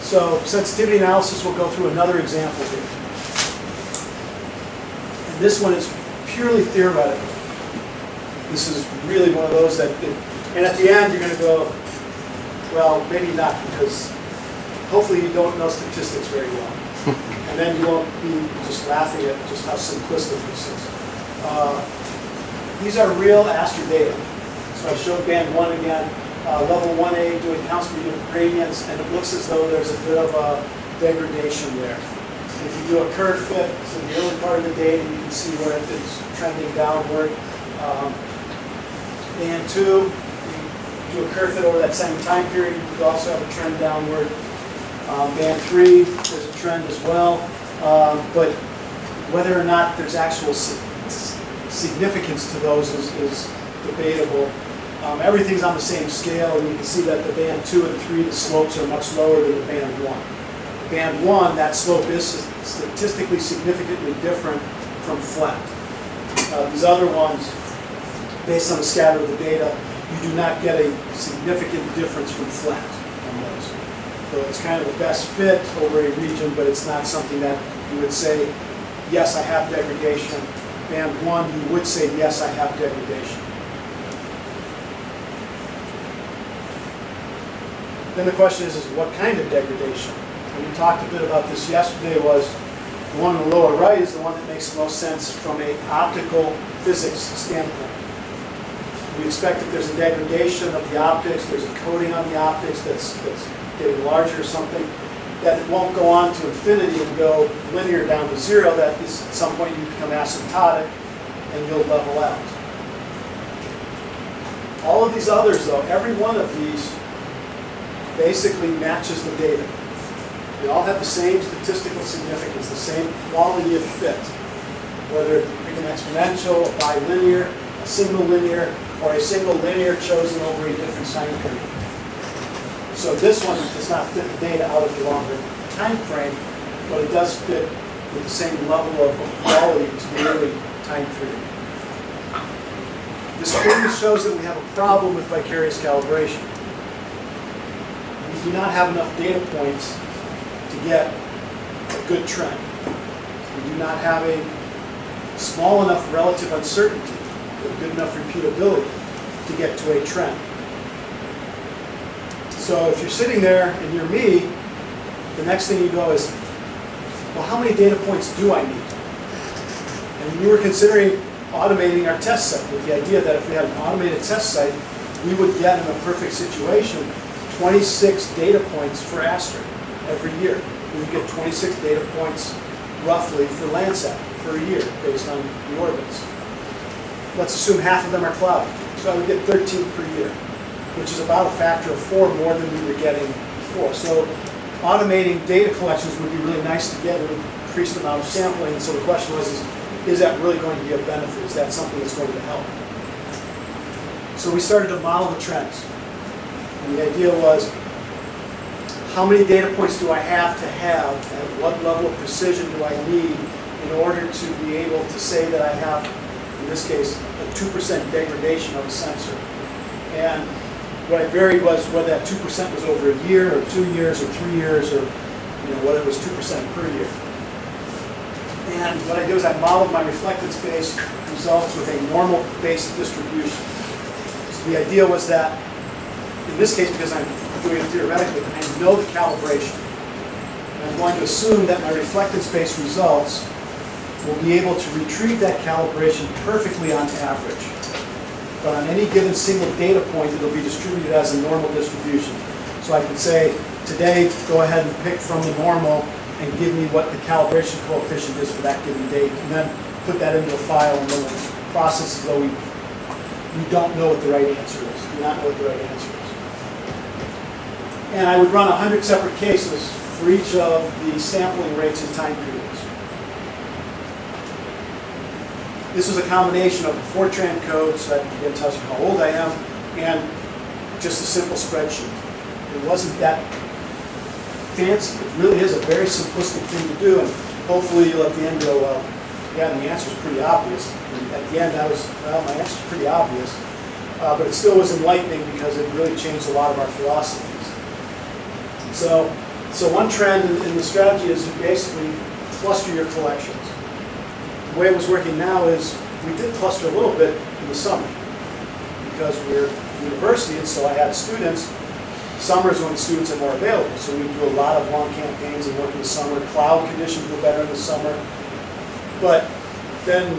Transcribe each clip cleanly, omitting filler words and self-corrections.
So sensitivity analysis, we'll go through another example here. And this one is purely theoretical. This is really one of those that, and at the end you're going to go, well, maybe not, because hopefully you don't know statistics very well. And then you won't be just laughing at just how simplistic this is. These are real Astra data. So I showed band 1 again, level 1A doing counts per unit gradients, and it looks as though there's a bit of a degradation there. If you do a curve fit to the early part of the data, you can see where it's trending downward. Band 2, you do a curve fit over that same time period, you could also have a trend downward. Band 3, there's a trend as well, but whether or not there's actual significance to those is debatable. Everything's on the same scale, and you can see that the band 2 and 3, the slopes are much lower than the band 1. Band 1, that slope is statistically significantly different from flat. These other ones, based on the scatter of the data, you do not get a significant difference from flat on those. So it's kind of the best fit over a region, but it's not something that you would say, yes, I have degradation. Band 1, you would say, yes, I have degradation. Then the question is what kind of degradation? And we talked a bit about this yesterday, was the one on the lower right is the one that makes the most sense from an optical physics standpoint. We expect if there's a degradation of the optics, there's a coating on the optics that's getting larger or something, that it won't go on to infinity and go linear down to 0, that at some point you become asymptotic and you'll level out. All of these others though, every one of these basically matches the data. They all have the same statistical significance, the same quality of fit, whether it's an exponential, a bilinear, a single linear, or a single linear chosen over a different time period. So this one does not fit the data out of the longer time frame, but it does fit with the same level of quality to the early time period. This clearly shows that we have a problem with vicarious calibration. We do not have enough data points to get a good trend. We do not have a small enough relative uncertainty with good enough repeatability to get to a trend. So if you're sitting there and you're me, the next thing you go is, well, how many data points do I need? And we were considering automating our test set with the idea that if we had an automated test site, we would get in a perfect situation 26 data points for Astra every year. We would get 26 data points roughly for Landsat per year based on the orbits. Let's assume half of them are cloud. So I would get 13 per year, which is about a factor of 4 more than we were getting before. So automating data collections would be really nice to get an increased amount of sampling. And so the question was, is that really going to be a benefit? Is that something that's going to help? So we started to model the trends. And the idea was, how many data points do I have to have, and what level of precision do I need in order to be able to say that I have, in this case, a 2% degradation of a sensor? And what I varied was whether that 2% was over a year, or 2 years, or 3 years, or whether it was 2% per year. And what I do is I modeled my reflected space results with a normal-based distribution. So the idea was that, in this case, because I'm doing it theoretically, I know the calibration. And I'm going to assume that my reflected space results will be able to retrieve that calibration perfectly on average. But on any given single data point, it'll be distributed as a normal distribution. So I can say, today, go ahead and pick from the normal and give me what the calibration coefficient is for that given date, and then put that into a file, and then the process as though we don't know what the right answer is. Do not know what the right answer is. And I would run 100 separate cases for each of the sampling rates and time periods. This was a combination of the Fortran code, so that again tells you how old I am, and just a simple spreadsheet. It wasn't that fancy. It really is a very simplistic thing to do, and hopefully you'll at the end go, well, yeah, the answer's pretty obvious. And at the end, I was, well, my answer's pretty obvious. But it still was enlightening because it really changed a lot of our philosophies. So So one trend in the strategy is to basically cluster your collections. The way it was working now is we did cluster a little bit in the summer because we're a university, and so I had students. Summer's when students are more available, so we do a lot of long campaigns and work in the summer. Cloud conditions were better in the summer. But then,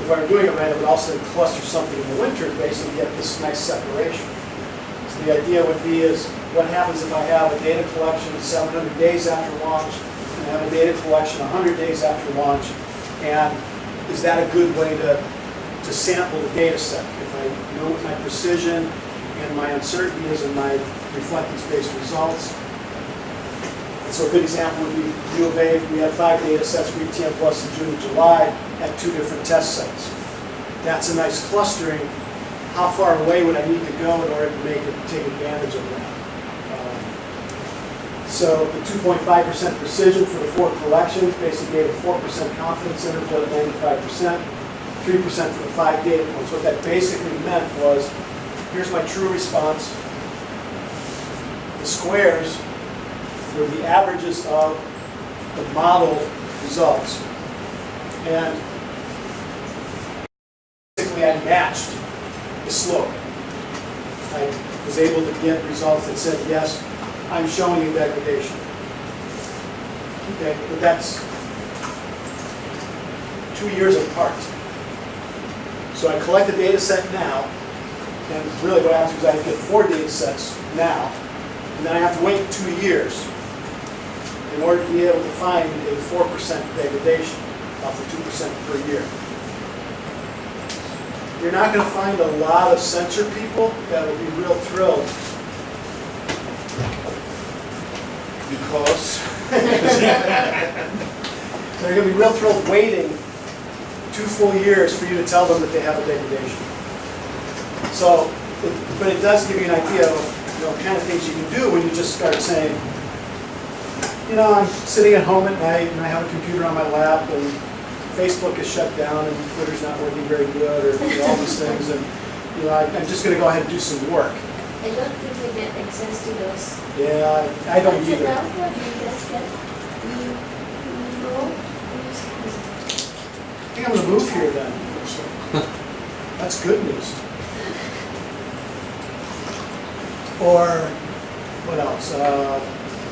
if I were doing it right, I would also cluster something in the winter and basically get this nice separation. So the idea would be is, what happens if I have a data collection 700 days after launch, and I have a data collection 100 days after launch, and is that a good way to sample the data set? If I know what my precision and my uncertainty is in my reflectance-based results. And so a good example would be U of A. We had 5 data sets for ETM Plus in June and July at 2 different test sites. That's a nice clustering. How far away would I need to go in order to take advantage of that? So the 2.5% precision for the 4 collections basically gave a 4% confidence interval at 95%, 3% for the 5 data points. What that basically meant was, here's my true response. The squares were the averages of the model results. And basically I matched the slope. I was able to get results that said, yes, I'm showing you degradation. Okay, but that's 2 years apart. So I collect a data set now, and really what happens is I get 4 data sets now, and then I have to wait 2 years in order to be able to find a 4% degradation off of 2% per year. You're not going to find a lot of sensor people that will be real thrilled because they're going to be real thrilled waiting 2 full years for you to tell them that they have a degradation. So, but it does give you an idea of kind of things you can do when you just start saying, I'm sitting at home at night and I have a computer on my lap and Facebook is shut down and Twitter's not working very good, or all these things, and I'm just going to go ahead and do some work. I don't think we get access to those. Yeah, I don't Is either. it now for you guys get? No? I think I'm going to move here then. That's good news. Or what else?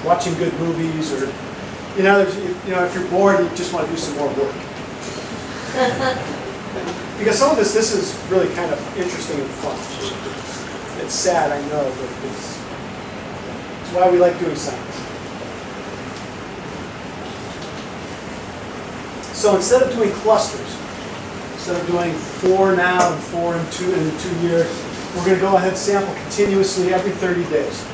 Watching good movies, or if you're bored, you just want to do some more work. Because some of this is really kind of interesting and fun. It's sad, I know, but it's why we like doing science. So instead of doing clusters, instead of doing 4 now and 4 in 2 years, we're going to go ahead and sample continuously every 30 days.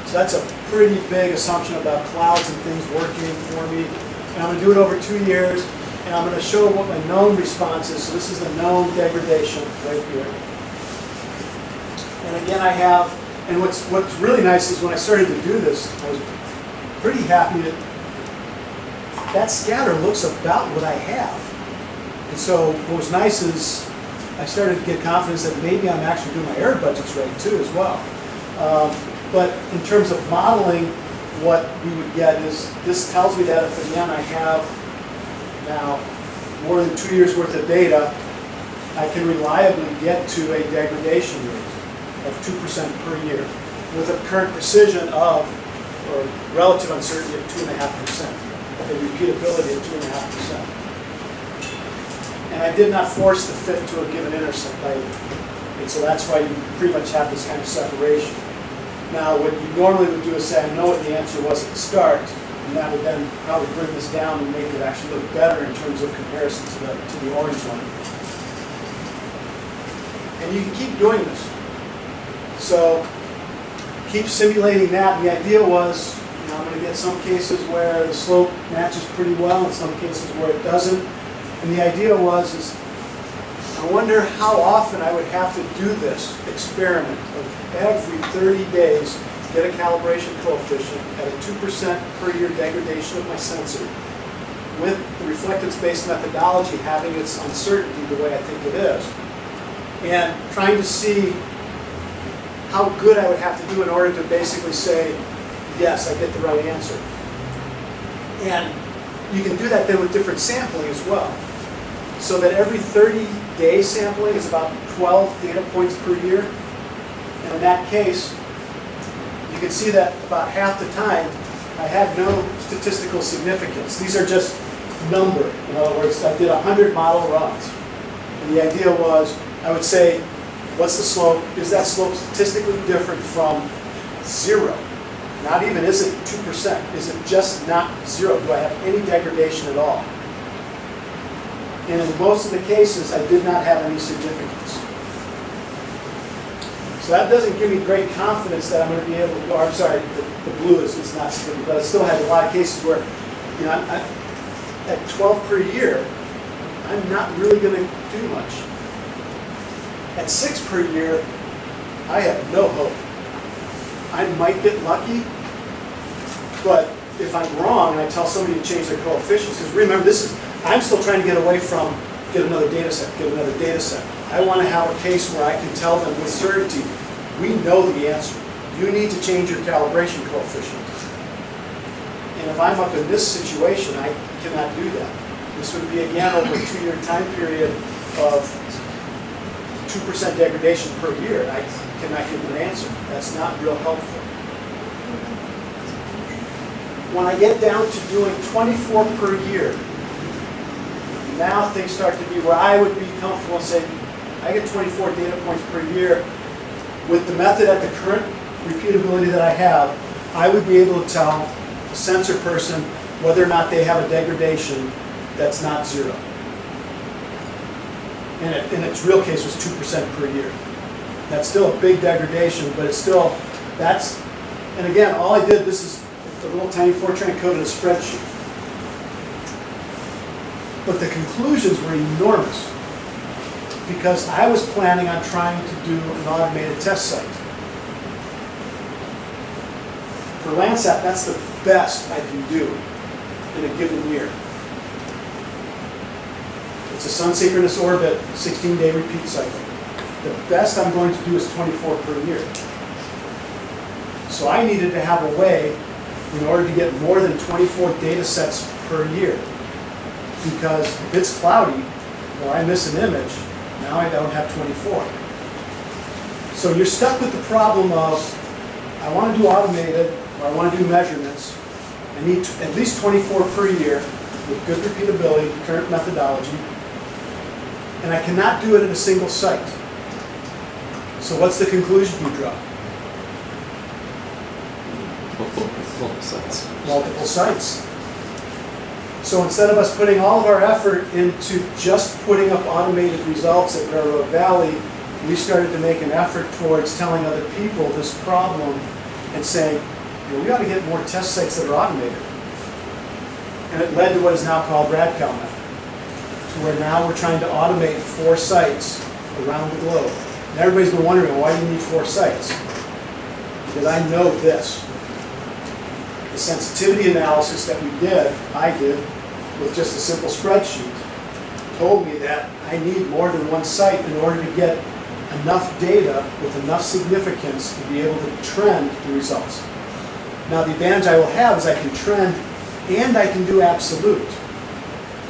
So that's a pretty big assumption about clouds and things working for me. And I'm going to do it over 2 years, and I'm going to show what my known response is. So this is the known degradation right here. And again, I have, and what's really nice is when I started to do this, I was pretty happy that scatter looks about what I have. And so what was nice is I started to get confidence that maybe I'm actually doing my error budgets right too as well. But in terms of modeling, what we would get is, this tells me that if again I have now more than 2 years worth of data, I can reliably get to a degradation rate of 2% per year with a current precision of, or relative uncertainty of 2.5%, a repeatability of 2.5%. And I did not force the fit to a given intercept either. And so that's why you pretty much have this kind of separation. Now, what you normally would do is say, I know what the answer was at the start, and that would then probably bring this down and make it actually look better in terms of comparison to the orange line. And you can keep doing this. So keep simulating that. And the idea was, I'm going to get some cases where the slope matches pretty well, and some cases where it doesn't. And the idea is I wonder how often I would have to do this experiment of every 30 days, get a calibration coefficient at a 2% per year degradation of my sensor, with the reflectance-based methodology having its uncertainty the way I think it is, and trying to see how good I would have to do in order to basically say, yes, I get the right answer. And you can do that then with different sampling as well. So that every 30-day sampling is about 12 data points per year. And in that case, you can see that about half the time, I had no statistical significance. These are just numbered. In other words, I did 100 model runs. And the idea was, I would say, what's the slope? Is that slope statistically different from 0? Not even, is it 2%? Is it just not 0? Do I have any degradation at all? And in most of the cases, I did not have any significance. So that doesn't give me great confidence that I'm going to be able to, or I'm sorry, the blue is not significant, but I still had a lot of cases where, you know, at 12 per year, I'm not really going to do much. At 6 per year, I have no hope. I might get lucky, but if I'm wrong and I tell somebody to change their coefficients, because remember, I'm still trying to get away from get another data set. I want to have a case where I can tell them with certainty, we know the answer. You need to change your calibration coefficient. And if I'm up in this situation, I cannot do that. This would be, again, over a 2-year time period of 2% degradation per year, and I cannot give them an answer. That's not real helpful. When I get down to doing 24 per year, now things start to be where I would be comfortable saying, I get 24 data points per year. With the method at the current repeatability that I have, I would be able to tell a sensor person whether or not they have a degradation that's not 0. And in its real case was 2% per year. That's still a big degradation, but it's still, and again, all I did, this is a little tiny Fortran code in a spreadsheet. But the conclusions were enormous because I was planning on trying to do an automated test site. For Landsat, that's the best I can do in a given year. It's a sun-synchronous orbit, 16-day repeat cycle. The best I'm going to do is 24 per year. So I needed to have a way in order to get more than 24 data sets per year. Because if it's cloudy, or I miss an image, now I don't have 24. So you're stuck with the problem of, I want to do automated, or I want to do measurements. I need at least 24 per year with good repeatability, current methodology, and I cannot do it at a single site. So what's the conclusion you draw? Multiple sites. Multiple sites. So instead of us putting all of our effort into just putting up automated results at Railroad Valley, we started to make an effort towards telling other people this problem and saying, you know, we ought to get more test sites that are automated. And it led to what is now called RadCal method, to where now we're trying to automate 4 sites around the globe. And everybody's been wondering, well, why do you need 4 sites? Because I know this. The sensitivity analysis that I did, with just a simple spreadsheet, told me that I need more than 1 site in order to get enough data with enough significance to be able to trend the results. Now the advantage I will have is I can trend and I can do absolute.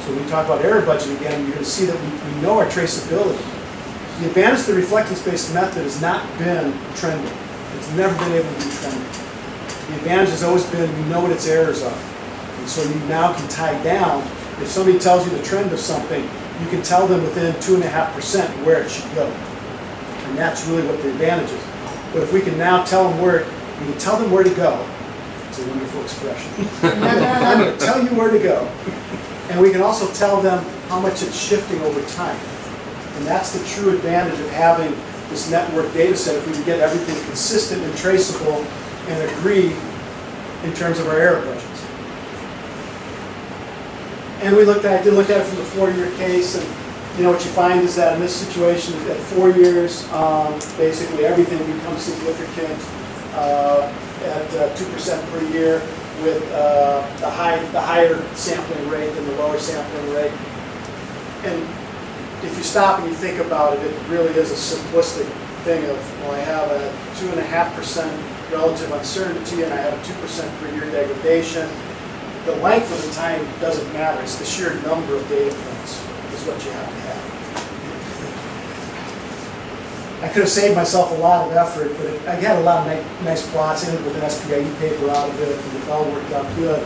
So when we talk about error budget again, you're going to see that we know our traceability. The advantage of the reflectance-based method has not been trending. It's never been able to do trending. The advantage has always been we know what its errors are. And so you now can tie down, if somebody tells you the trend of something, you can tell them within 2.5% where it should go. And that's really what the advantage is. But if we can now tell them we can tell them where to go. It's a wonderful expression. I'm going to tell you where to go. And we can also tell them how much it's shifting over time. And that's the true advantage of having this network data set, if we can get everything consistent and traceable and agree in terms of our error budgets. And I did look at it from the 4-year case, and you know what you find is that in this situation, at 4 years, basically everything becomes significant at 2% per year, with the higher sampling rate than the lower sampling rate. And if you stop and you think about it, it really is a simplistic thing of, well, I have a 2.5% relative uncertainty and I have a 2% per year degradation. The length of the time doesn't matter. It's the sheer number of data points is what you have to have. I could have saved myself a lot of effort, but I had a lot of nice plots in it with an SPIE paper out of it, and it all worked out good.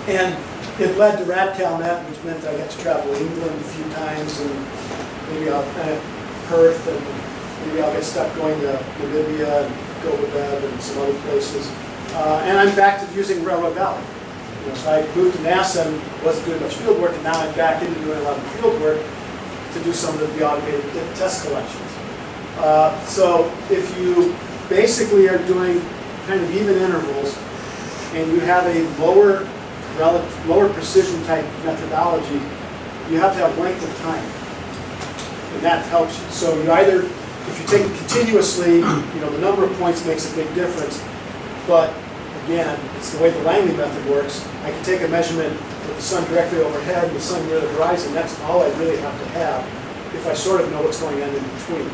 And it led to RadCalNet, which meant I got to travel to England a few times, and maybe Perth, and maybe I'll get stuck going to Namibia and Gobabeb and some other places. And I'm back to using Railroad Valley. So I moved to NASA and wasn't doing much field work, and now I'm back into doing a lot of field work to do some of the automated test collections. So if you basically are doing kind of even intervals, and you have a lower precision type methodology, you have to have length of time, and that helps you. So you either, if you take it continuously, the number of points makes a big difference. But again, it's the way the Langley method works. I can take a measurement with the sun directly overhead and the sun near the horizon. That's all I really have to have if I sort of know what's going on in between.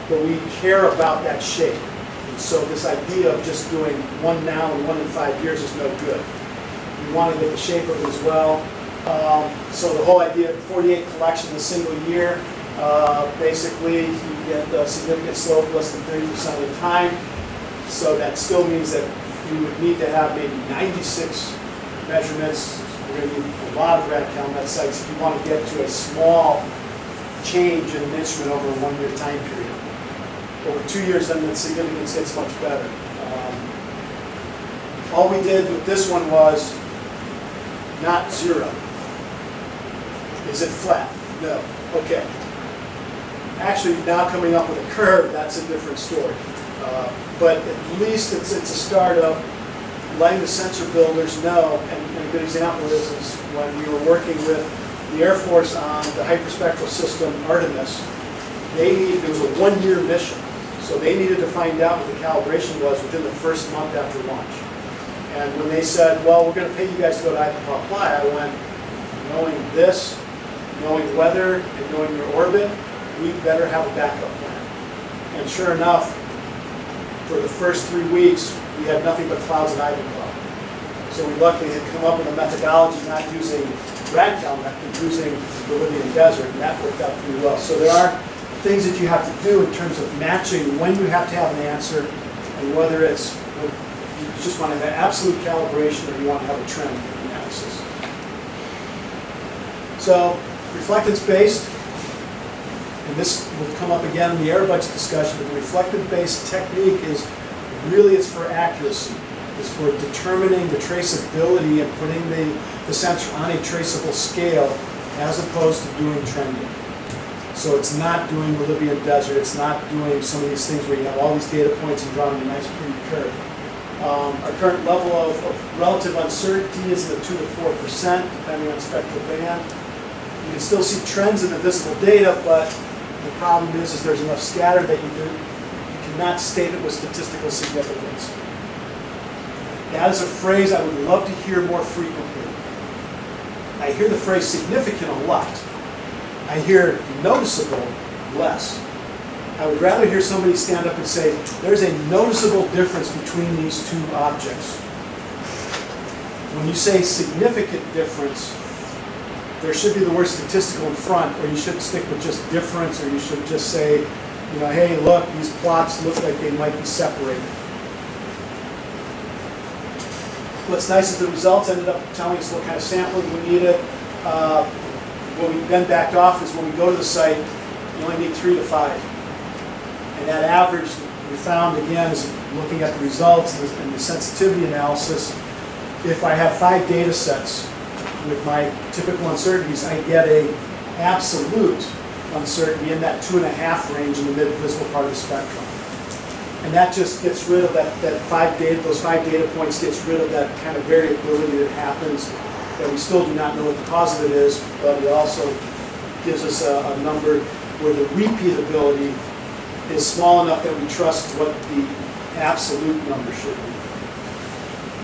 But we care about that shape. And so this idea of just doing one now and 1 in 5 years is no good. We want to get the shape of it as well. So the whole idea of 48 collections in a single year, basically you get a significant slope less than 30% of the time. So that still means that you would need to have maybe 96 measurements. We're going to need a lot of RadCalNet sites if you want to get to a small change in an instrument over a 1 year time period. Over 2 years, then the significance gets much better. All we did with this one was not 0. Is it flat? No. Okay. Actually, now coming up with a curve, that's a different story. But at least it's a start of letting the sensor builders know, and a good example is when we were working with the Air Force on the hyperspectral system Artemis, it was a 1 year mission. So they needed to find out what the calibration was within the first month after launch. And when they said, well, we're going to pay you guys to go to Ipapapalai, I went, knowing this, knowing weather, and knowing your orbit, we better have a backup plan. And sure enough, for the first 3 weeks, we had nothing but clouds and Ivanpah. So we luckily had come up with a methodology not using RadCalNet, but using the Bolivian desert, and that worked out pretty well. So there are things that you have to do in terms of matching when you have to have an answer, and whether it's you just want to have absolute calibration or you want to have a trend analysis. So reflectance-based, and this will come up again in the air budget discussion, but the reflective-based technique is really, it's for accuracy. It's for determining the traceability and putting the sensor on a traceable scale as opposed to doing trending. So it's not doing Bolivian desert, it's not doing some of these things where you have all these data points and drawing a nice pretty curve. Our current level of relative uncertainty is in the 2 to 4%, depending on spectral band. You can still see trends in the visible data, but the problem is there's enough scatter that you cannot state it with statistical significance. That is a phrase I would love to hear more frequently. I hear the phrase significant a lot. I hear noticeable less. I would rather hear somebody stand up and say, there's a noticeable difference between these two objects. When you say significant difference, there should be the word statistical in front, or you shouldn't stick with just difference, or you should just say, hey, look, these plots look like they might be separated. What's nice is the results ended up telling us what kind of sampling we needed. What we then backed off is when we go to the site, you only need 3 to 5. And that average we found, again, is looking at the results and the sensitivity analysis. If I have 5 data sets with my typical uncertainties, I get a absolute uncertainty in that 2.5 range in the mid-visible part of the spectrum. And that just gets rid of those 5 data points, gets rid of that kind of variability that happens, that we still do not know what the cause of it is, but it also gives us a number where the repeatability is small enough that we trust what the absolute number should be.